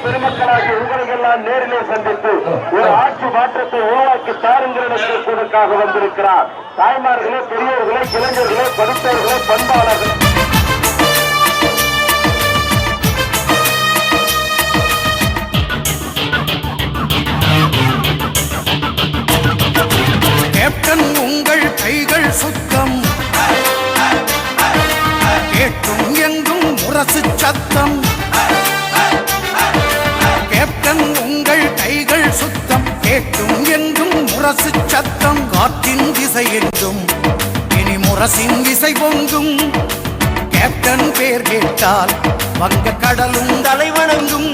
பெருமக்களாகிய உங்களுக்கெல்லாம் நேரிலே சந்தித்து ஒரு ஆட்சி மாற்றத்தை உருவாக்கி தாருங்கள் என்பதற்காக வந்திருக்கிறார். தாய்மார்களே, பெரியோர்களே, இளைஞர்களே, படித்தவர்களே, பண்பாளர்களே, கேப்டன் உங்கள் கைகள் சுத்தம், கேட்டும் எங்கும் முரசு சத்தம். கேப்டன் உங்கள் கைகள் சுத்தம், கேட்டும் எங்கும் முரசு சத்தம். காற்றின் திசை என்றும் இனி முரசின் திசை பொங்கும். கேப்டன் பேர் கேட்டால் வங்க கடலும் தலைவணங்கும்.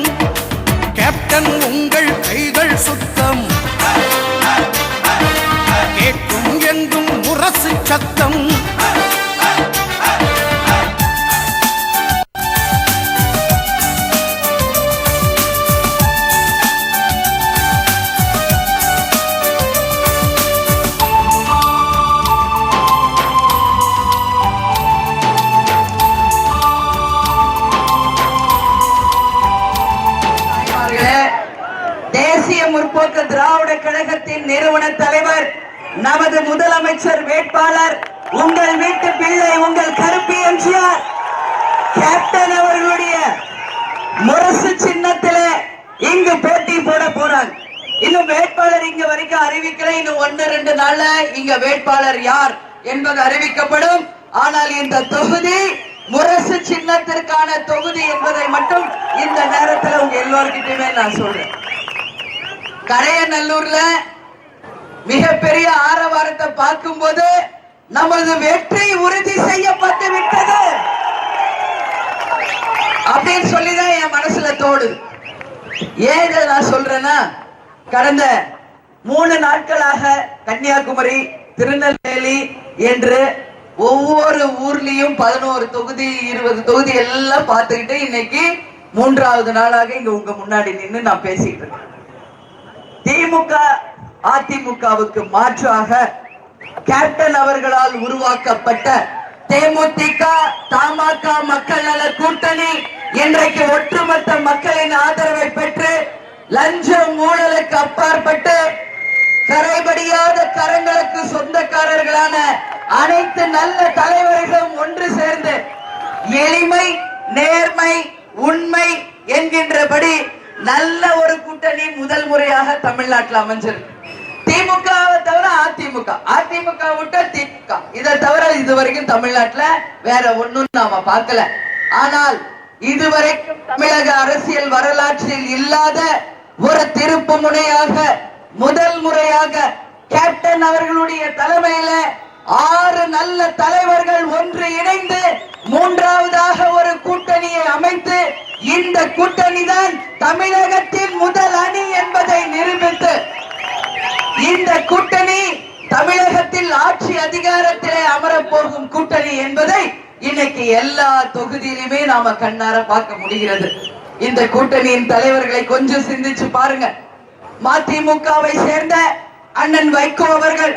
கேப்டன் உங்கள் கைகள் சுத்தம், கேட்கும் எங்கும் முரசு சத்தம். தேசிய முற்போக்கு திராவிட கழகத்தின் நிறுவன தலைவர், நமது முதலமைச்சர் வேட்பாளர், உங்கள் வீட்டு பிள்ளை, உங்கள் கருப்பி எம்ஜிஆர் கேப்டன் அவர்களுடைய முரசு சின்னத்திலே இங்கு போட்டி போட போறாங்க. இன்னும் வேட்பாளர் இங்க வரைக்கும் அறிவிக்கல. இன்னும் 1-2 நாள்ல இங்க வேட்பாளர் யார் என்பது அறிவிக்கப்படும். ஆனால் இந்த தொகுதி முரசு சின்னத்திற்கான தொகுதி என்பதை மட்டும் இந்த நேரத்தில் உங்க எல்லோருக்கிட்டயுமே நான் சொல்றேன். கரையநல்லூர்ல மிகப்பெரிய ஆரவாரத்தை பார்க்கும் போது நமது வெற்றி உறுதி செய்யப்பட்டு விட்டது அப்படின்னு சொல்லிதான் என் மனசுல தோடு. ஏன் இதை நான் சொல்றேன்னா, கடந்த 3 நாட்களாக கன்னியாகுமரி, திருநெல்வேலி என்று ஒவ்வொரு ஊர்லயும் 11 தொகுதி 20 தொகுதி எல்லாம் பார்த்துக்கிட்டு இன்னைக்கு 3வது நாளாக இங்க உங்க முன்னாடி நின்று நான் பேசிட்டு இருக்கேன். திமுக அதிமுகவுக்கு மாற்றாக கேப்டன் அவர்களால் உருவாக்கப்பட்ட தேமுதிக தமாக மக்கள் நல கூட்டணி இன்றைக்கு ஒட்டுமொத்த மக்களின் ஆதரவை பெற்று லஞ்சம் ஊழலுக்கு அப்பாற்பட்டு கரைபடியாத கரங்களுக்கு சொந்தக்காரர்களான அனைத்து நல்ல தலைவர்களும் ஒன்று சேர்ந்து எளிமை, நேர்மை, உண்மை என்கின்றபடி நல்ல ஒரு கூட்டணி முதல் முறையாக தமிழ்நாட்டில் அமைஞ்சிருக்கு. திமுகவை தவிர அதிமுக, அதிமுக விட்ட திமுக, இதை தவிர இதுவரைக்கும் தமிழ்நாட்டில் வேற ஒன்னும் நாம பார்க்கல. ஆனால் இதுவரைக்கும் தமிழக அரசியல் வரலாற்றில் இல்லாத ஒரு திருப்பு முனையாக முதல் முறையாக கேப்டன் அவர்களுடைய தலைமையில 6 நல்ல தலைவர்கள் ஒன்று இணைந்து 3வதாக ஒரு கூட்டணியை அமைத்து இந்த கூட்டணி தான் தமிழகத்தின் முதல் அணி என்பதை நிரூபித்து இந்த கூட்டணி தமிழகத்தில் ஆட்சி அதிகாரத்திலே அமரப்போகும் கூட்டணி என்பதை இன்னைக்கு எல்லா தொகுதியிலுமே நாம கண்ணார பார்க்க முடிகிறது. இந்த கூட்டணியின் தலைவர்களை கொஞ்சம் சிந்திச்சு பாருங்க. மதிமுகவை சேர்ந்த அண்ணன் வைகோ அவர்கள்,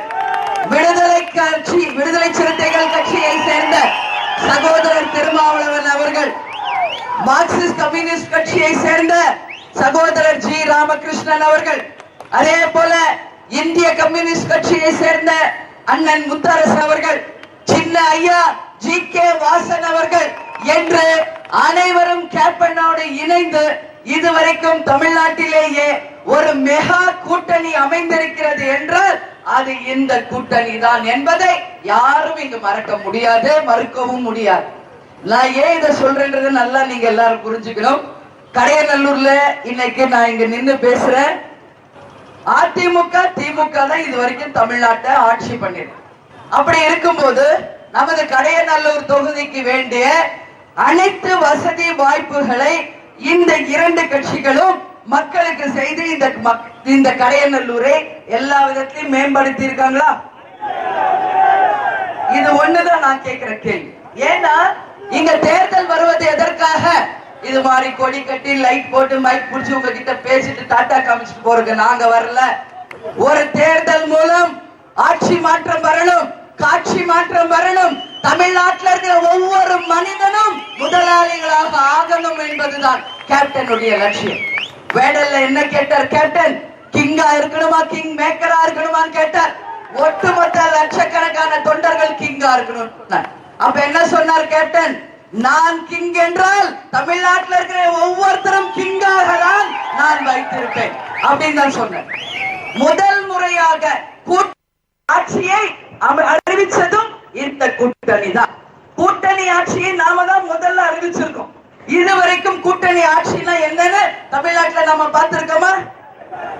விடுதலை சிறுத்தைகள் கட்சியை சேர்ந்த சகோதரர் திருமாவளவன் அவர்கள், மார்க்சிஸ்ட் கம்யூனிஸ்ட் கட்சியை சேர்ந்த சகோதரர் ஜி ராமகிருஷ்ணன் அவர்கள், அதே போல இந்திய கம்யூனிஸ்ட் கட்சியை சேர்ந்த அண்ணன் முத்தரசு அவர்கள், சின்ன ஐயா ஜி கே வாசன் அவர்கள் என்று அனைவரும் கேப்டனோடு இணைந்து இதுவரைக்கும் தமிழ்நாட்டிலேயே ஒரு மெகா கூட்டணி அமைந்திருக்கிறது என்றால் அது இந்த கூட்டணி தான் என்பதை யாரும் இங்கு மறக்க முடியாது, மறுக்கவும் முடியாது. நான் ஏன் இதை சொல்றேன்றது நல்லா நீங்க எல்லாரும் புரிஞ்சுக்கணும். கரையநல்லூர்ல இன்னைக்கு நான் இங்க நின்று பேசுறேன். அதிமுக திமுக தான் இது வரைக்கும் தமிழ்நாட்டை ஆட்சி பண்ணிருக்கு. அப்படி இருக்கும்போது நமது கரையநல்லூர் தொகுதிக்கு வேண்டிய அனைத்து வசதி வாய்ப்புகளை இந்த 2 கட்சிகளும் மக்களுக்கு செய்து இந்த கரையநல்லூரை எல்லா விதத்திலும் மேம்படுத்தி இருக்காங்களா? இது ஒண்ணுதான் நான் கேட்கிற கேள்வி. ஏன்னா இங்க தேர்தல் வருவது எதற்காக? இது மாதிரி கொடி கட்டி லைட் போட்டு மைக் புடிச்சு உங்ககிட்ட பேசிட்டு டாட்டா காமிச்சிட்டு போறதுக்கு நாங்க வரல. ஒரு தேர்தல் மூலம் ஆட்சி மாற்றம் வரணும், காட்சி மாற்றம் வரணும். தமிழ்நாட்டில் இருக்கிற ஒவ்வொரு மனிதனும் முதலாளிகளாக ஆகணும் என்பதுதான் கேப்டனுடைய லட்சியம். வேடல்ல என்ன கேட்டார் கேப்டன்? கிங்கா இருக்கணுமா, கிங் மேக்கரா இருக்கணுமான்னு கேட்டார். ஒட்டுமொத்த லட்சக்கணக்கான தொண்டர்கள் கிங்கா இருக்கணும். அப்ப என்ன சொன்னார் கேப்டன்? நான் கிங் என்றால் தமிழ்நாட்டில் இருக்கிற ஒவ்வொருத்தரும் கிங்காக தான் நான் வைத்திருப்பேன் அப்படின்னு தான் சொன்னேன். முதல் முறையாக ஆட்சியை அறிவிச்சதும் இந்த கூட்டணி தான். கூட்டணி ஆட்சியை நாம தான் முதல்ல அறிவிச்சிருக்கோம். இதுவரைக்கும் கூட்டணி ஆட்சினா என்னன்னு தமிழ்நாட்டில் நாம பார்த்திருக்கோமா?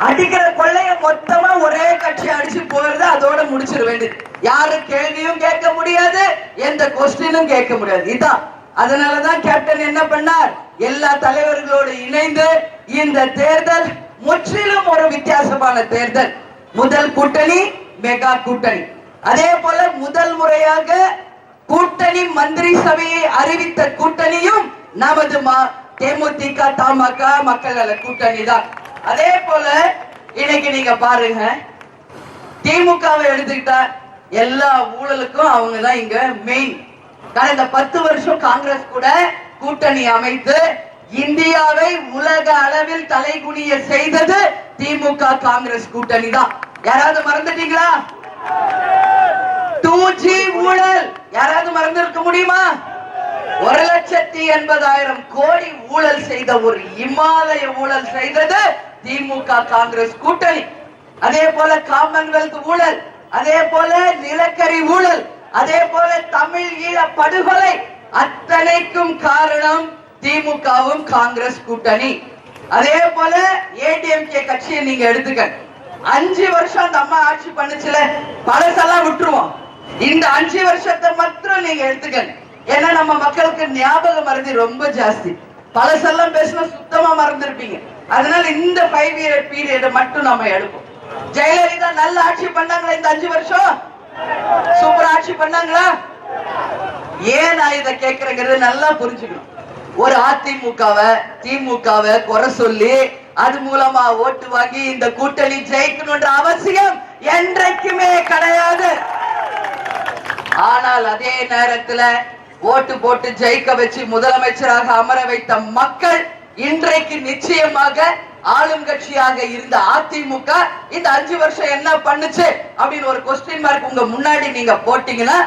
அடிக்கிற கொள்ளைய மொத்தமா ஒரே கட்சி அடிச்சு போறது, அதோட முடிச்சிட வேண்டியது. யாரு கேள்வியும் கேட்க முடியாது, எந்த கொஸ்டினும் கேட்க முடியாது. இதான். அதனாலதான் கேப்டன் என்ன பண்ணார்? எல்லா தலைவர்களோடு இணைந்து இந்த தேர்தல் முற்றிலும் ஒரு வித்தியாசமான தேர்தல். முதல் கூட்டணி மெகா கூட்டணி. அதே போல முதல் முறையாக கூட்டணி மந்திரி சபையை அறிவித்த கூட்டணியும் நமது தேமுதிக தமாக மக்கள் நல கூட்டணி தான். அதே போல இன்னைக்கு நீங்க பாருங்க, திமுகவை எடுத்துக்கிட்டா எல்லா ஊழலுக்கும் அவங்க தான் இங்க மெயின். கடந்த 10 வருஷம் காங்கிரஸ் கூட கூட்டணி அமைத்து இந்தியாவை உலக அளவில் தலைகுனிய செய்தது திமுக காங்கிரஸ் கூட்டணி தான். யாராவது மறந்துட்டீங்களா? 2G ஊழல் யாராவது மறந்திருக்க முடியுமா? 1,80,000 கோடி ஊழல் செய்த ஒரு இமாலய ஊழல் செய்தது திமுக காங்கிரஸ் கூட்டணி. அதே போல காமன்வெல்த் ஊழல், அதே போல நிலக்கரி ஊழல், அதே போல தமிழ் ஈழ படுகொலை, அத்தனைக்கும் காரணம் திமுகவும் காங்கிரஸ் கூட்டணி. அதே போல ஏடிஎம்கே கட்சியை நீங்க எடுத்துக்க. 5 வருஷம் அந்த அம்மா ஆட்சி பண்ணுச்சுல, பழசெல்லாம் விட்டுருவோம். இந்த 5 வருஷத்தை மட்டும் நீங்க எடுத்துக்க. ஏன்னா நம்ம மக்களுக்கு ஞாபக மறதி ரொம்ப ஜாஸ்தி. பழசெல்லாம் பேசினா சுத்தமா மறந்துருப்பீங்க. அதனால இந்த 5 இயர் பீரியட் மட்டும் நம்ம எடுப்போம். ஜெயலலிதா நல்ல ஆட்சி பண்ணாங்களா? இந்த 5 வருஷம் சூப்பர் ஆட்சி பண்ணாங்களா? ஏன் நான் இதை கேட்கிறேங்கிறது நல்லா புரிஞ்சுக்கணும். ஒரு அதிமுகவை திமுகவை குறை சொல்லி அது மூலமா ஓட்டு வாங்கி இந்த கூட்டணி ஜெயிக்கணும்ன்ற அவசியம் என்றைக்குமே கிடையாது. ஆனால் அதே நேரத்துல ஓட்டு போட்டு ஜெயிக்க வச்சு முதலமைச்சராக அமர வைத்த மக்கள் இன்றைக்கு நிச்சயமாக ஆளும் கட்சியாக இருந்த அதிமுக இந்த 5 வருஷம் என்ன பண்ணுச்சு அப்படின்னு ஒரு கொஸ்டின் மார்க் உங்க முன்னாடி நீங்க போட்டீங்கன்னா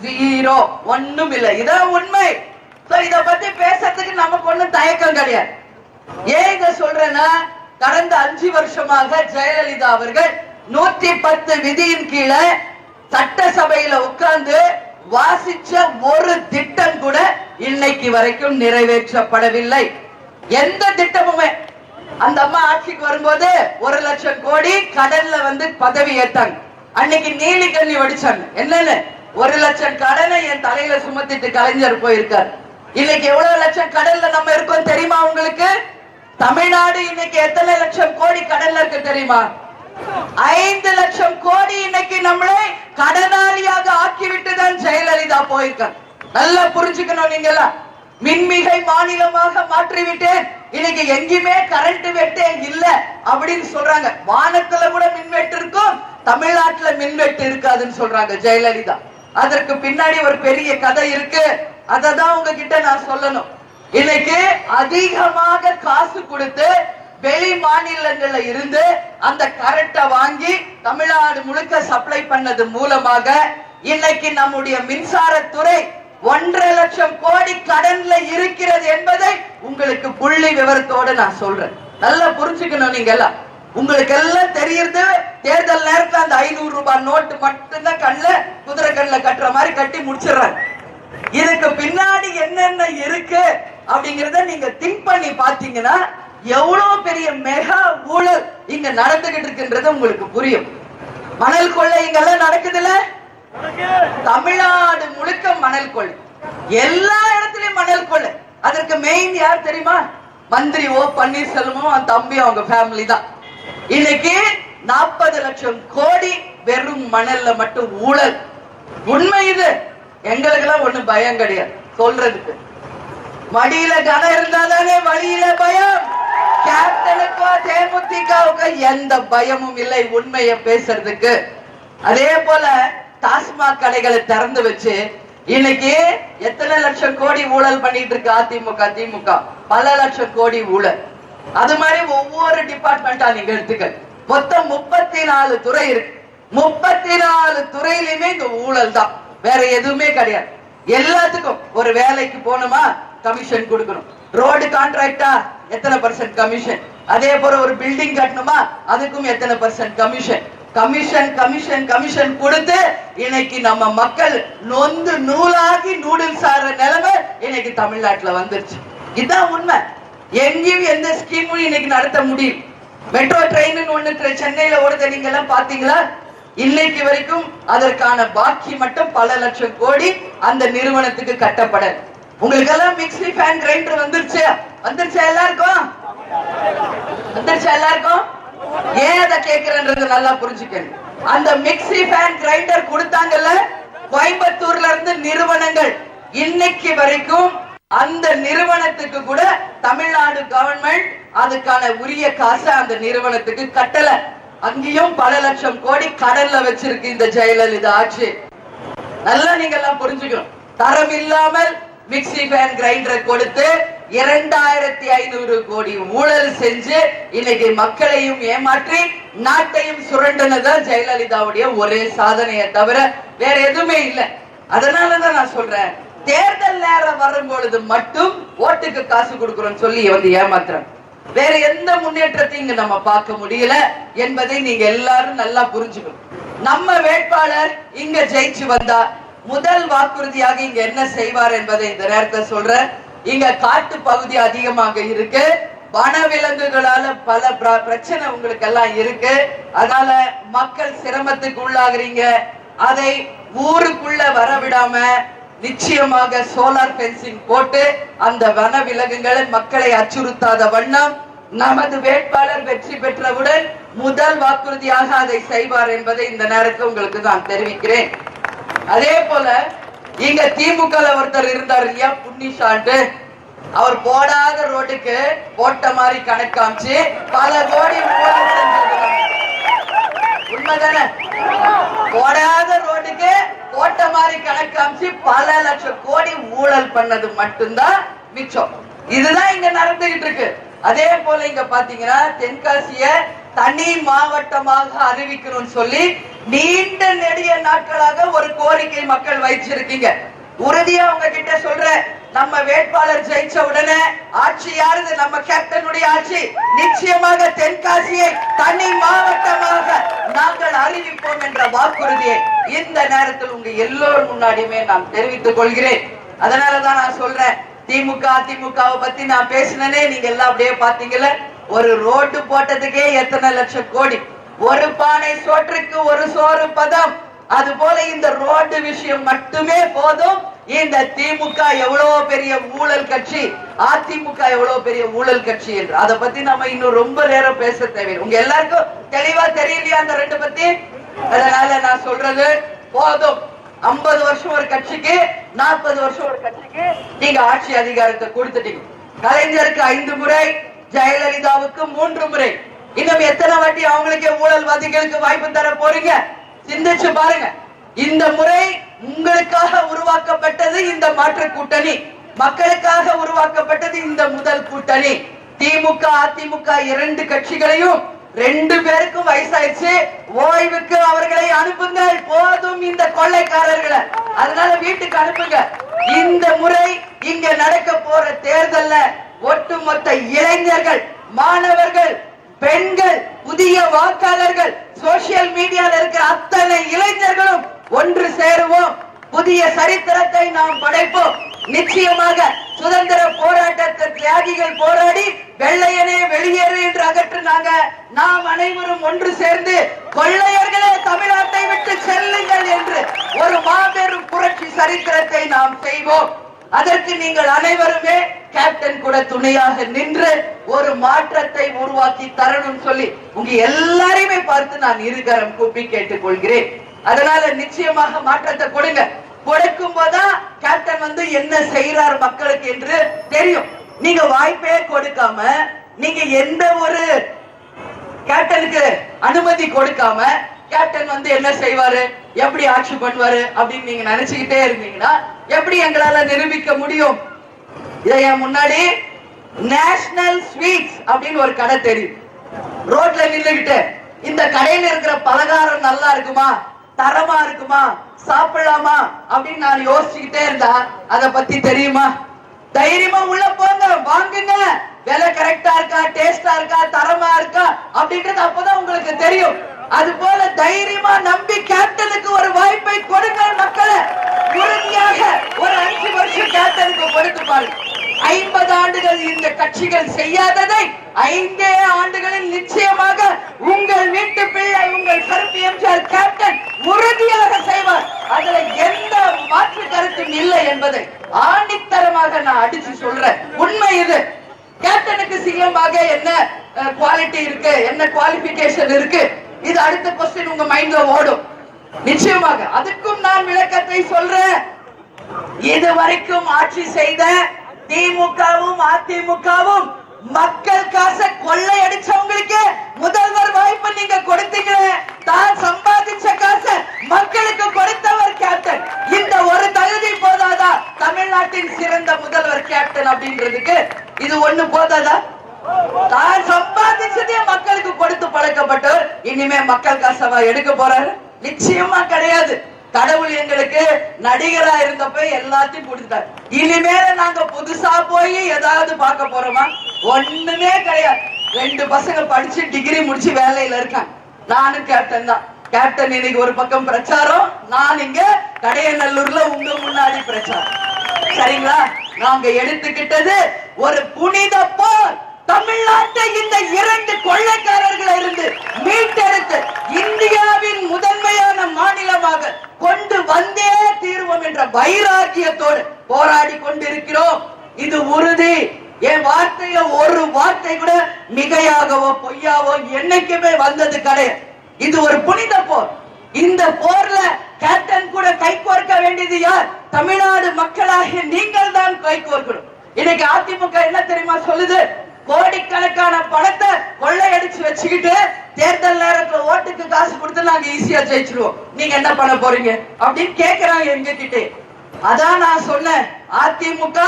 0, ஒண்ணும் இல்லை. இதான் உண்மை. இத பத்தி பேசுறதுக்கு நமக்கு ஒண்ணும் தயக்கம் கிடையாது. ஏங்க சொல்றேன்னா, கடந்த 5 வருஷமாக ஜெயலலிதா அவர்கள் 110 விதியின் கீழே சட்டசபையில உட்கார்ந்து வாசிச்ச ஒரு திட்டம் கூட இன்னைக்கு வரைக்கும் நிறைவேற்றப்படவில்லை. எந்த திட்டமுமே. அந்த அம்மா ஆட்சிக்கு வரும்போது 1,00,000 கோடி கடன்ல வந்து பதவி ஏத்தாங்க. அன்னைக்கு நீலி கண்ணி வடிச்சாங்க. என்னன்னு 1,00,000 கடனை என் தலையில சுமத்திட்டு கலைஞர் போயிருக்காரு. இன்னைக்கு எவ்வளவு லட்சம் கடல்ல நம்ம இருக்கோம் தெரியுமா உங்களுக்கு? தமிழ்நாடு இன்னைக்கு எத்தனை லட்சம் கோடி கடல்ல இருக்கு தெரியுமா? 5 லட்சம் கோடி இன்னைக்கு நம்மளை கடனாளியாக ஆக்கிவிட்டு தான் ஜெயலலிதா போயிருக்காங்க. நல்லா புரிஞ்சுக்கணும். நீங்க எல்லாம் மின்மிகை மாநிலமாக மாற்றிவிட்டேன், இன்னைக்கு எங்கேயுமே கரண்ட் வெட்டே இல்ல அப்படின்னு சொல்றாங்க. வானத்துல கூட மின்வெட்டு இருக்கும், தமிழ்நாட்டுல மின்வெட்டு இருக்காதுன்னு சொல்றாங்க ஜெயலலிதா. அதற்கு பின்னாடி ஒரு பெரிய கதை இருக்கு. அததான் உங்ககிட்ட நான் சொல்லணும். இன்னைக்கு அதிகமாக காசு கொடுத்து வெளி மாநிலங்கள்ல இருந்து அந்த கரண்ட வாங்கி தமிழ்நாடு முழுக்க சப்ளை பண்ணது மூலமாக இன்னைக்கு நம்முடைய மின்சாரத்துறை 1,50,000 லட்சம் கோடி கடன்ல இருக்கிறது என்பதை உங்களுக்கு புள்ளி விவரத்தோட நான் சொல்றேன். நல்லா புரிஞ்சுக்கணும். நீங்க எல்லாம் உங்களுக்கு எல்லாம் தெரியுது. தேர்தல் நேரத்துல அந்த 500 ரூபாய் நோட்டு மட்டும்தான் கண்ணுல குதிரை கண்ணுல கட்டுற மாதிரி கட்டி முடிச்சிடுறாங்க. இதுக்கு பின்னாடி என்னென்ன இருக்கு அப்படிங்கறத நீங்க திங்க் பண்ணி பாத்தீங்கன்னா எவ்வளவு பெரிய மெகா ஊழல் இங்க நடந்துகிட்டு இருக்குன்றது உங்களுக்கு புரியும். மணல் கொள்ளை இங்கெல்லாம் நடக்குதுல்ல, தமிழ்நாடு முழுக்க மணல் கொள்ளை, எல்லா இடத்துலயும் மணல் கொள்ளை. அதற்கு மெயின் யார் தெரியுமா? மந்திரி ஓ பன்னீர்செல்வமும் அந்த தம்பி அவங்க ஃபேமிலி தான். இன்னைக்கு 40 லட்சம் கோடி வெறும் மணல்ல மட்டும் ஊழல். உண்மை இது. எங்களுக்கு எல்லாம் ஒண்ணு பயம் கிடையாது சொல்றதுக்கு. மடியில கனம் இருந்தாதானே வழியில பயம். கேப்டனுக்கோ தேமுதிகவுக்கு எந்த பயமும் இல்லை உண்மையை பேசுறதுக்கு. அதே போல டாஸ்மாக் கடைகளை திறந்து வச்சு இன்னைக்கு எத்தனை லட்சம் கோடி ஊழல் பண்ணிட்டு இருக்கு அதிமுக திமுக? பல லட்சம் கோடி ஊழல். அது மாதிரி ஒவ்வொரு டிபார்ட்மெண்டா நீங்க எடுத்துக்க, மொத்தம் 34 துறை இருக்கு. 34 துறையிலுமே இந்த ஊழல் தான், வேற எதுவுமே கிடையாது. எல்லாத்துக்கும் ஒரு வேலைக்கு போனோமா கமிஷன் கொடுக்கணும், ரோடு கான்ட்ராக்டா எத்தனை % கமிஷன், அதே போல ஒரு பில்டிங் கட்டணுமா அதுக்கும் எத்தனை % கமிஷன். கமிஷன் கமிஷன் கமிஷன் கொடுத்து இன்னைக்கு நம்ம மக்கள் நொந்து நூலாகி நூடுல்ஸ் ஆற நிலைமை இன்னைக்கு தமிழ்நாட்டுல வந்துருச்சு. இதுதான் உண்மை. எங்கேயும் எந்த ஸ்கீமும் இன்னைக்கு நடத்த முடியும். மெட்ரோ ட்ரெயின் ஒண்ணு சென்னையில ஓடுத நீங்க எல்லாம் பாத்தீங்களா? இன்னைக்கு வரைக்கும் அதற்கான பாக்கி மட்டும் பல லட்சம் கோடி அந்த நிறுவனத்துக்கு கட்டப்பட. உங்களுக்கு எல்லாம் மிக்ஸி ஃபேன் கிரைண்டர் வந்துருச்சு, வந்துருச்சா எல்லாருக்கும்? வந்துருச்சா எல்லாருக்கும்? ஏன் அதை கேட்கிறேன்றது நல்லா புரிஞ்சுக்கணும். அந்த மிக்ஸி ஃபேன் கிரைண்டர் கொடுத்தாங்கல்ல, கோயம்புத்தூர்ல இருந்து நிறுவனங்கள் இன்னைக்கு வரைக்கும் அந்த நிறுவனத்துக்கு கூட தமிழ்நாடு கவர்மெண்ட் அதுக்கான உரிய காசை அந்த நிறுவனத்துக்கு கட்டல. அங்கேயும் பல லட்சம் கோடி கடல்ல வச்சிருக்கு இந்த ஜெயலலிதா ஆட்சி. நல்லா நீங்க எல்லாம் புரிஞ்சுக்கணும். தரம் இல்லாமல் மிக்ஸி ஃபேன் கிரைண்டரை கொடுத்து 2500 கோடி ஊழல் செஞ்சு இன்னைக்கு மக்களையும் ஏமாற்றி நாட்டையும் சுரண்டனதான் ஜெயலலிதாவுடைய ஒரே சாதனையை தவிர வேற எதுவுமே இல்லை. அதனாலதான் நான் சொல்றேன், தேர்தல் நேரம் வரும் பொழுது மட்டும் ஓட்டுக்கு காசு கொடுக்கிறோம் சொல்லி வந்து ஏமாத்துறோம். வேற எந்த முன்னேற்றத்தையும் இங்க நம்ம பார்க்க முடியல என்பதை நீங்க எல்லாரும் நல்லா புரிஞ்சுக்கணும். நம்ம வேட்பாளர் இங்க ஜெயிச்சு வந்தா முதல் வாக்குறுதியாக இங்க என்ன செய்வார் என்பதை இந்த நேரத்தில் சொல்றேன். இங்க காட்டு பகுதி அதிகமாக இருக்கு, வனவிலங்குகளால பல பிரச்சனை உங்களுக்கு எல்லாம் இருக்கு. அதனால மக்கள் சிரமத்துக்கு உள்ளாகிறீங்க. அதை ஊருக்குள்ள வரவிடாம நிச்சயமாக சோலார் பென்சிங் போட்டு அந்த வனவிலங்குகளை மக்களை அச்சுறுத்தாத வண்ணம் நமது வேட்பாளர் வெற்றி பெற்றவுடன் முதல் வாக்குறுதியாக அதை செய்வார் என்பதை இந்த நேரத்தில் உங்களுக்கு நான் தெரிவிக்கிறேன். அதே போல இங்க திமுக ஒருத்தர் இருந்தார் இல்லையா, புன்னிஷாண்டு, அவர் போடாத ரோட்டுக்கு போட்ட மாதிரி கணக்காமிச்சு பல கோடி ஊழல் செஞ்சது உண்மைதானே? போடாத ரோட்டுக்கு போட்ட மாதிரி கணக்காமிச்சு பல லட்சம் கோடி ஊழல் பண்ணது மட்டும்தான் மிச்சம். இதுதான் இங்க நடந்துகிட்டு இருக்கு. அதே போல இங்க பாத்தீங்கன்னா தென்காசிய தனி மாவட்டமாக அறிவிக்கணும்னு சொல்லி நீண்ட நெடிய நாட்களாக ஒரு கோரிக்கை மக்கள் வைச்சிருக்கீங்க. உறுதியா உங்ககிட்ட சொல்ற, நம்ம வேட்பாளர் ஜெயிச்ச உடனே ஆட்சி யாருது? நம்ம கேப்டனுடைய ஆட்சி. நிச்சயமாக தென்காசியை தனி மாவட்டமாக நாங்கள் அறிவிப்போம் என்ற வாக்குறுதியை இந்த நேரத்தில் உங்க எல்லோரும் முன்னாடியுமே நான் தெரிவித்துக் கொள்கிறேன். அதனாலதான் நான் சொல்றேன், திமுக அதிமுகவை பத்தி நான் பேசினே நீங்க எல்லாம் அப்படியே பாத்தீங்கல்ல. ஒரு ரோடு போட்டதுக்கே எத்தனை லட்சம் கோடி, ஒரு பானை சோற்றுக்கு ஒரு சோறு பதம். அது போல இந்த ரோடு விஷயம் மட்டுமே போதும். இந்த திமுக எவ்வளவு பெரிய ஊழல் கட்சி, அதிமுக எவ்வளவு பெரிய ஊழல் கட்சி என்று அதை பத்தி நம்ம இன்னும் ரொம்ப நேரம் பேச தேவை. உங்க எல்லாருக்கும் தெளிவா தெரியலையா அந்த ரெண்டு பத்தி? அதனால நான் சொல்றது போதும். 50 வருஷம் ஒரு கட்சிக்கு, 40 வருஷம் ஒரு கட்சிக்கு நீங்க ஆட்சி அதிகாரத்தை கொடுத்துட்டீங்க. கலைஞருக்கு 5 முறை, ஜெயலலிதாவுக்கு 3 முறை. இன்னும் எத்தனை வாட்டி அவங்களுக்கே ஊழல்வாதிகளுக்கு வாய்ப்பு தர போறீங்க? சிந்திச்சு பாருங்க. இந்த முறை உங்களுக்காக உருவாக்கப்பட்டது இந்த மாற்று கூட்டணி, மக்களுக்காக உருவாக்கப்பட்டது இந்த முதல் கூட்டணி. திமுக அதிமுக 2 கட்சிகளையும் 2 பேருக்கும் வயசாயிடுச்சு, ஓய்வுக்கு அவர்களை அனுப்புங்கள். போதும் இந்த கொள்ளைக்காரர்களை, அதனால வீட்டுக்கு அனுப்புங்க. இந்த முறை இங்க நடக்க போற தேர்தல்ல ஒட்டுமொத்த இளைஞர்கள், மாணவர்கள், பெண்கள், புதிய வாக்காளர்கள், சோசியல் மீடியால இருக்கிற அத்தனை இளைஞர்களும் ஒன்று சேருவோம். புதிய சரித்திரத்தை நாம் படைப்போம். நிச்சயமாக சுதந்திர போராட்டத்தை தியாகிகள் போராடி வெள்ளையனே வெளியேறு என்று அகற்றினாங்க. நாம் அனைவரும் ஒன்று சேர்ந்து கொள்ளையர்களே தமிழ்நாட்டை விட்டு செல்லுங்கள் என்று ஒரு மாபெரும் புரட்சி சரித்திரத்தை நாம் செய்வோம். அதற்கு நீங்கள் அனைவருமே கேப்டன் கூட துணையாக நின்று ஒரு மாற்றத்தை உருவாக்கி தரணும் சொல்லி உங்க எல்லாரையுமே பார்த்து நான் இருகரம் கூப்பி கேட்டுக் கொள்கிறேன். அதனால நிச்சயமாக மாற்றத்தை கொடுங்க. கொடுக்கும் போதுதான் கேப்டன் என்ன செய்யறார் மக்களுக்கு என்று தெரியும். நீங்க வாய்ப்பே கொடுக்காம, நீங்க எந்த ஒரு கேப்டனுக்கு அனுமதி கொடுக்காம கேப்டன் என்ன செய்வாரு, எப்படி ஆட்சி பண்ணுவாரு அப்படின்னு நீங்க நினைச்சுக்கிட்டே இருந்தீங்கன்னா எப்படி எங்களால நிரூபிக்க முடியும்? இதை முன்னாடி நேஷனல் ஸ்வீட்ஸ் அப்படின்னு ஒரு கடை தெரியும். ரோட்ல நின்னுகிட்டு இந்த கடையில இருக்கிற பலகாரம் நல்லா இருக்குமா, தரமா இருக்குமா, சாப்பிடலாமா அப்படின்னு நான் யோசிச்சுக்கிட்டே இருந்தா அத பத்தி தெரியுமா? தைரியமா உள்ள போங்க, வாங்குங்க, விலை கரெக்டா இருக்கா, டேஸ்டா இருக்கா, தரமா இருக்கா அப்படின்றது அப்பதான் உங்களுக்கு தெரியும். அது போல தைரியமா நம்பி கேப்டனுக்கு ஒரு வாய்ப்பை கொடுங்க மக்களை. உறுதியாக ஒரு 5 வருஷம் கேப்டனுக்கு கொடுத்து பாருங்க. 50 ஆண்டுகள் இந்த கட்சிகள் செய்யாததை 5 ஆண்டுகளில் நிச்சயமாக உங்கள் வீட்டு பிள்ளை, உங்கள் கருப்பு எம்ஜிஆர் கேப்டன் உறுதியாக செய்வார். அதுல எந்த மாற்று கருத்தும் இல்லை என்பதை ஆணித்தரமாக நான் அடிச்சு சொல்றேன். உண்மை இது. கேப்டனுக்கு சிஎம்மாக என்ன குவாலிட்டி இருக்கு, என்ன குவாலிபிகேஷன் இருக்கு, இது அடுத்த क्वेश्चन உங்க மைண்ட்ல ஓடும் நிச்சயமாக. அதுக்கும் நான் விளக்கத்தை சொல்றேன். இதுவரைக்கும் ஆட்சி செய்த திமுகவும் அதிமுகவும் மக்கள் காசை கொள்ளையடிச்சவங்களுக்கு முதல்வர் வாய்ப்பு நீங்க கொடுத்தீங்க. தான் சம்பாதிச்ச காசை மக்களுக்கு கொடுத்தவர் கேப்டன். இந்த ஒரு தகுதி போதாதா தமிழ்நாட்டின் சிறந்த முதல்வர் கேப்டன் அப்படின்றதுக்கு? இது ஒண்ணு போதாதா? தான் சம்பாதிச்சதே மக்களுக்கு கொடுத்து பழக்கப்பட்டவர் இனிமே மக்கள் காசவா எடுக்க போறாரு? நிச்சயமா கிடையாது. கடவுள் எங்களுக்கு நடிகரா இருந்தப்ப எல்லாத்தையும் கொடுத்துட்டாரு. இனிமேல நாங்க புதுசா போய் ஏதாவது பார்க்க போறோமா? ஒண்ணுமே கிடையாது. 2 பசங்க படிச்சு டிகிரி முடிச்சு வேலையில இருக்காங்க. நானும் கேப்டன் தான். கேப்டன் இன்னைக்கு ஒரு பக்கம் பிரச்சாரம், நான் இங்க கடையநல்லூர்ல உங்க முன்னாடி பிரச்சாரம். சரிங்களா? நாங்க எடுத்துக்கிட்டது ஒரு புனித போர். தமிழ்நாட்டை இந்த 2 கொள்ளைக்காரர்களை இருந்து மீட்டெடுத்து இந்தியாவின் முதன்மையான மாநிலமாக கொண்டு வந்தே தீர்வோம் என்ற வைராக்கியத்தோடு போராடி கொண்டிருக்கிறோம். இது உறுதி. என் வார்த்தையில ஒரு வார்த்தை கூட மிகையாகவோ பொய்யாவோ என்னைக்குமே வந்தது கிடையாது. இது ஒரு புனித போர். இந்த போர்ல கேப்டன் கூட கைகோர்க்க வேண்டியது யார்? தமிழ்நாடு மக்களாகிய நீங்கள் தான் கைகோர்க்கணும். இன்னைக்கு அதிமுக என்ன தெரியுமா சொல்லுது? கோடிக்கணக்கான பணத்தை கொள்ளையடிச்சு வச்சுக்கிட்டு தேர்தல் நேரத்துல ஓட்டுக்கு காசு கொடுத்து நாங்க ஈஸியா ஜெயிச்சிருவோம், நீங்க என்ன பண்ண போறீங்க அப்படின்னு கேக்குறாங்க எங்க கிட்டே. அதான் நான் சொன்னேன், அதிமுக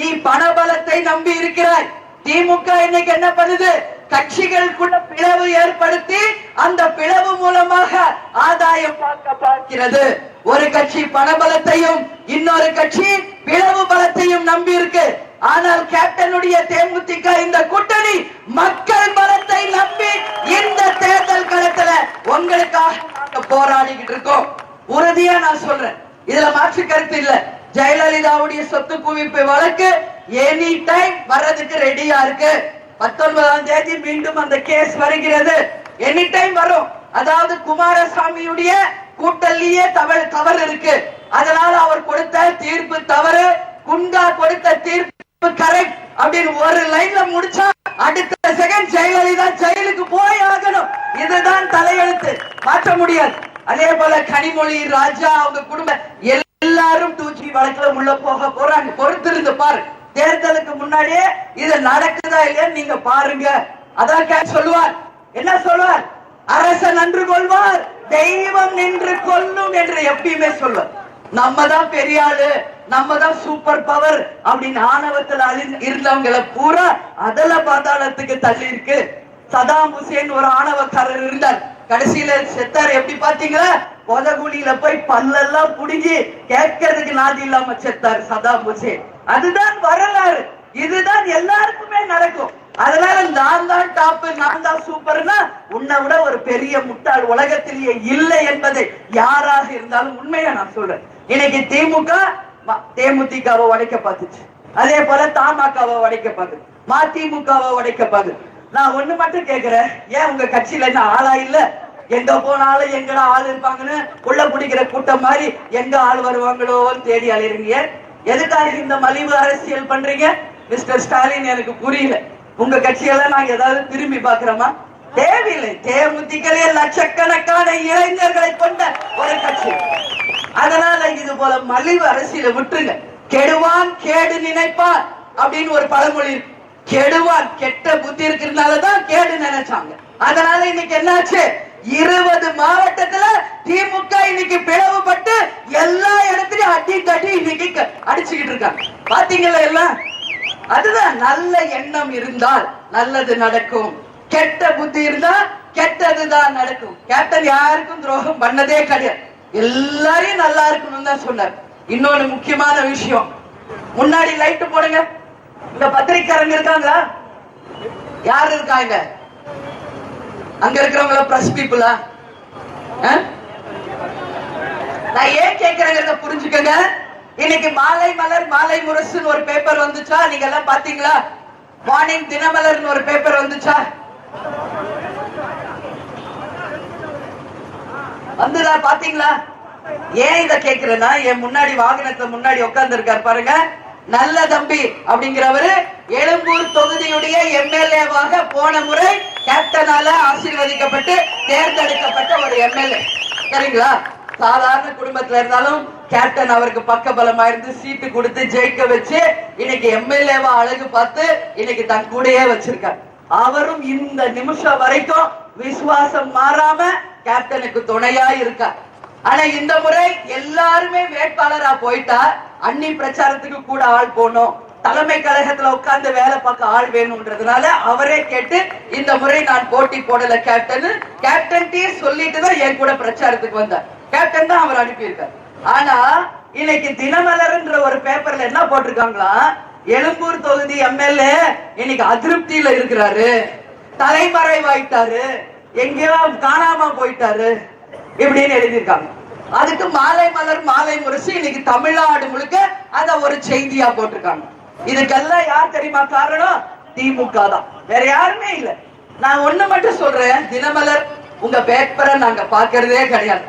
நீ பணபலத்தை நம்பி இருக்கிறாய். திமுக இன்னைக்கு என்ன பண்ணுது? கட்சிகளுக்குள்ள பிளவு ஏற்படுத்தி அந்த பிளவு மூலமாக ஆதாயம் பார்க்கிறது. ஒரு கட்சி பணபலத்தையும் இன்னொரு கட்சி பிளவு பலத்தையும் நம்பி இருக்கு. ஆனால் கேப்டனுடைய தேமுதிக இந்த கூட்டணி மக்கள் பலத்தை நம்பி இந்த தேர்தல் களத்துல உங்களுக்காக போராடிக்கிட்டு இருக்கோம். உறுதியா நான் சொல்றேன், இதுல மாற்று கருத்து இல்ல. ஜெயலலிதாவுடைய சொத்து குவிப்பு வழக்கு எனி டைம் வர்றதுக்கு ரெடியா இருக்கு. 19ஆம் தேதி மீண்டும் அந்த கேஸ் வருகிறது. எனி டைம் வரும். அதாவது குமாரசாமியுடைய கூட்டலியே தவறு இருக்கு. அதனால அவர் கொடுத்த தீர்ப்பு தவறு, குண்டா கொடுத்த தீர்ப்பு கரெக்ட் அப்படின்னு ஒரு லைன்ல முடிச்சா அடுத்த செகண்ட் ஜெயலலிதா ஜெயிலுக்கு போய் ஆகணும். இதுதான் தலையெழுத்து, மாற்ற முடியாது. அதே போல கனிமொழி, ராஜா, அவங்க குடும்பம் எல்லாரும் 2G வழக்குல உள்ள போக போறாங்க. பொறுத்திருந்து பாரு. தேர்தலுக்கு முன்னாடியே இது நடக்குதா இல்லையா நீங்க பாருங்க. அதான் சொல்லுவார், என்ன சொல்லுவார்? அரசன் நன்று கொள்வார், தெய்வம் நின்று கொல்லும் என்று எப்பயுமே சொல்லுவார். நம்ம தான் பெரிய ஆளு, நம்ம தான் சூப்பர் பவர் அப்படின்னு ஆணவத்துல இருந்தவங்களை பூரா அதல பாதாளத்துக்கு தள்ளி இருக்கு. சதாம் ஹுசேன் ஒரு ஆணவக்காரர் இருந்தார். கடைசியில செத்தார். எப்படி பாத்தீங்களா? பொதகுழியில போய் பல்லெல்லாம் புடுங்கி கேட்கறதுக்கு நாதி இல்லாம செத்தார் சதாம் ஹுசேன். அதுதான் வரலாறு. இதுதான் எல்லாருக்குமே நடக்கும். அதனால நான் தான் டாப், நான் தான் சூப்பர்னா உன்னை விட ஒரு பெரிய முட்டாள் உலகத்திலேயே இல்லை என்பதை யாராக இருந்தாலும் உண்மையா நான் சொல்றேன். இன்னைக்கு திமுக தேமுதிகவை உடைக்க பார்த்துச்சு, அதே போல தமாகவை உடைக்க பாக்குது, மதிமுகவை உடைக்க பாக்குது. நான் ஒண்ணு மட்டும் கேக்குறேன், ஏன் உங்க கட்சியில என்ன ஆளா இல்ல? எங்க போனாலும் எங்கடா ஆள் இருப்பாங்கன்னு உள்ள பிடிக்கிற கூட்டம் மாதிரி எங்க ஆள் வருவாங்களோன்னு தேடி அலையறீங்க. எதுக்காக இந்த மலிவு அரசியல் பண்றீங்க மிஸ்டர் ஸ்டாலின்? எனக்கு புரியல. உங்க கட்சியெல்லாம் நாங்க ஏதாவது திரும்பி பாக்குறோமா? தேவையில்லை. தேமுதிகளே லட்சக்கணக்கான இளைஞர்களை கொண்ட ஒரு கட்சி. அதனால இது போல மலிவு அரசியலை விட்டுருங்க. கெடுவான் கேடு நினைப்பான் அப்படின்னு ஒரு பழமொழி இருக்கு. கெடுவான் கெட்ட புத்தி இருக்கிறதுனாலதான் கேடு நினைச்சாங்க. அதனால இன்னைக்கு என்னாச்சு? 20 மாவட்டத்துல திமுக இன்னைக்கு பிளவுபட்டு எல்லா இடத்துலயும் அடி தட்டி இன்னைக்கு அடிச்சுக்கிட்டு இருக்காங்க. பாத்தீங்களா? எல்லாம் அதுதான் நல்ல எண்ணம் இருந்தால் நல்லது நடக்கும், கெட்ட புத்தி இருந்தா கெட்டதுதான் நடக்கும். கேப்டன் யாருக்கும் துரோகம் பண்ணதே கிடையாது, எல்லாரையும் நல்லா இருக்கணும் தான் சொன்னார். இன்னொன்னு முக்கியமான விஷயம், முன்னாடி லைட் போடுங்க. இந்த பத்திரிக்கையாளங்க இருக்காங்களா? யாரு இருக்காங்க அங்க இருக்கிறவங்கள? பிரஸ் பீப்புளா? நான் ஏன் கேட்கிறேங்கிறத புரிஞ்சுக்கங்க. இன்னைக்கு மாலை மலர் மாலை முரசுன்னு ஒரு பேப்பர் வந்துச்சா? நீங்க எல்லாம் பாத்தீங்களா? மார்னிங் தினமலர்னு ஒரு பேப்பர் வந்துச்சா? வந்துதா? பாத்தீங்களா? ஏன் இத கேக்குறேன்னா, என் முன்னாடி வாகனத்தை முன்னாடி உட்கார்ந்து இருக்காரு பாருங்க, நல்ல தம்பி அப்படிங்கிறவரு எழும்பூர் தொகுதியுடைய எம்எல்ஏவாக போன முறை கேப்டனால ஆசீர்வதிக்கப்பட்டு தேர்ந்தெடுக்கப்பட்ட ஒரு எம்எல்ஏ. சரிங்களா? சாதாரண குடும்பத்துல இருந்தாலும் கேப்டன் அவருக்கு பக்க பலமா இருந்து சீட்டு கொடுத்து ஜெயிக்க வச்சு இன்னைக்கு எம்எல்ஏவா அழகு பார்த்து இன்னைக்கு தன் கூடயே வச்சிருக்கார். அவரும் இந்த நிமிஷம் வரைக்கும் விசுவாசம் மாறாம கேப்டனுக்கு துணையா இருக்கார். ஆனா இந்த முறை எல்லாருமே வேட்பாளரா போயிட்டா அன்னி பிரச்சாரத்துக்கு கூட ஆள் போனோம், தலைமை கழகத்துல உட்கார்ந்து வேலை பார்க்க ஆள் வேணும்ன்றதுனால அவரே கேட்டு இந்த முறை நான் போட்டி போடல கேப்டன், கேப்டன்ட்டே சொல்லிட்டு தான் என் கூட பிரச்சாரத்துக்கு வந்தார். கேப்டன் தான் அவர் அனுப்பியிருக்கார். ஆனா இன்னைக்கு தினமலர்ன்ற ஒரு பேப்பர்ல என்ன போட்டிருக்காங்களா, எழும்பூர் தொகுதி எம்எல்ஏ இன்னைக்கு அதிருப்தியில இருக்கிறாரு, தலைமறைவாயிட்டாரு, எங்கேயோ காணாம போயிட்டாரு இப்படின்னு எழுதியிருக்காங்க. அதுக்கு மாலை மலர் மாலை முரசு இன்னைக்கு தமிழ்நாடு முழுக்க அத ஒரு செய்தியா போட்டிருக்காங்க. இதுக்கெல்லாம் யார் தெரியுமா காரணம்? திமுக தான், வேற யாருமே இல்ல. நான் ஒண்ணு மட்டும் சொல்றேன், தினமலர் உங்க பேப்பரை நாங்க பாக்குறதே கிடையாது.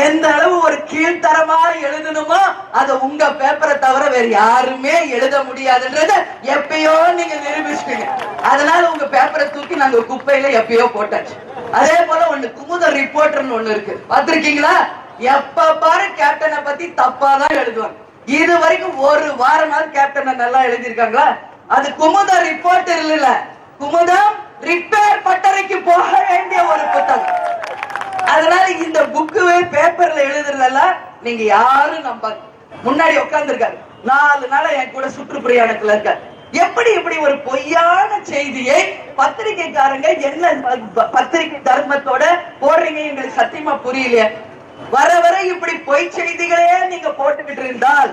எந்த அளவு ஒரு கீழ்த்தரமா எழுதணுமோ அதை உங்க பேப்பரை தவிர வேற யாருமே எழுத முடியாதுன்றத எப்பயோ நீங்க நிரூபிச்சுட்டீங்க. அதனால உங்க பேப்பரை தூக்கி நாங்க குப்பையில எப்பயோ போட்டாச்சு. அதே போல ஒண்ணு குமுத ரிப்போர்ட்டர்னு ஒண்ணு இருக்கு, பாத்திருக்கீங்களா? எப்ப பாரு கேப்டனை பத்தி தப்பாதான் எழுதுவாங்க. இது வரைக்கும் ஒரு வாரமாவது கேப்டனை நல்லா எழுதியிருக்காங்களா? அது குமுத ரிப்போர்ட்டர் இல்ல, குமுதம் ரிப்பேர் பட்டறைக்கு போக வேண்டிய ஒரு புத்தகம். அதனால இந்த புக்குவே பேப்பர்ல எழுதுறதெல்லாம் நீங்க யாரும் நம்பாங்க. முன்னாடி உட்கார்ந்து இருக்காரு, 4 நாளா என் கூட சுற்றுப்பிரயாணத்துல இருக்காரு. எப்படி இப்படி ஒரு பொய்யான செய்தியை பத்திரிகைக்காரங்க என்ன பத்திரிகை தர்மத்தோட போடுறீங்க? எங்களுக்கு சத்தியமா புரியலையே. வர வர இப்படி பொய் செய்திகளே நீங்க போட்டுக்கிட்டு இருந்தால்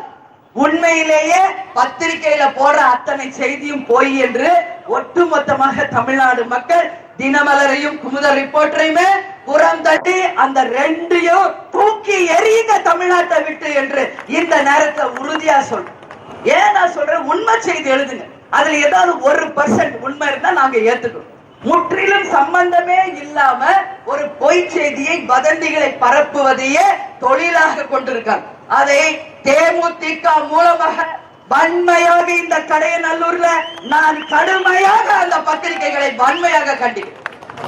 உண்மையிலேயே பத்திரிகையில போடுற அத்தனை செய்தியும் பொய் என்று ஒட்டுமொத்தமாக தமிழ்நாடு மக்கள் தினமலரையும் குமுத ரிப்போர்ட்டரையுமே புறம் தட்டி அந்த ரெண்டையும் தூக்கி எறியுங்க தமிழ்நாட்டை விட்டு என்று இந்த நேரத்தை உறுதியா சொல்றேன். ஏன் நான் சொல்றேன், உண்மை செய்தி எழுதுங்க. அதுல ஏதாவது 1% உண்மை இருந்தா நாங்க ஏத்துக்கிறோம். முற்றிலும் சம்பந்தமே இல்லாம ஒரு பொய் செய்தியை வதந்திகளை பரப்புவதையே தொழிலாக கொண்டிருக்காங்க. அதை தேமுதிக மூலமாக வன்மையாக இந்த கடையநல்லூர்ல நான் கடுமையாக அந்த பத்திரிகைகளை வன்மையாக கண்டிக்கிறேன்.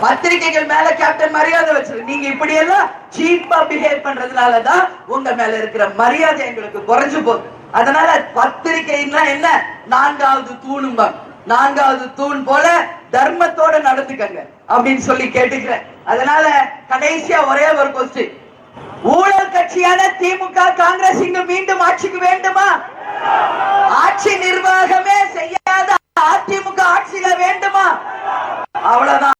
பத்திரிகைகள் மேல கேப்டன் மரியாதை வச்சிருக்கு. நீங்க இப்படி எல்லாம் சீப்பா பிஹேவ் பண்றதுனாலதான் உங்க மேல இருக்கிற மரியாதை எங்களுக்கு குறைஞ்சு போகுது. அதனால பத்திரிகைன்னா என்ன, 4வது தூணும்பா, 4வது தூண் போல தர்மத்தோட நடந்துக்கங்க அப்படின்னு சொல்லி கேட்டுக்கிறேன். அதனால கடைசியா ஒரே ஒரு கொஸ்டின், ஊழல் கட்சியான திமுக காங்கிரஸ் இங்கு மீண்டும் ஆட்சிக்கு வேண்டுமா? ஆட்சி நிர்வாகமே செய்யாத அதிமுக ஆட்சியில வேண்டுமா? அவ்வளவுதான்.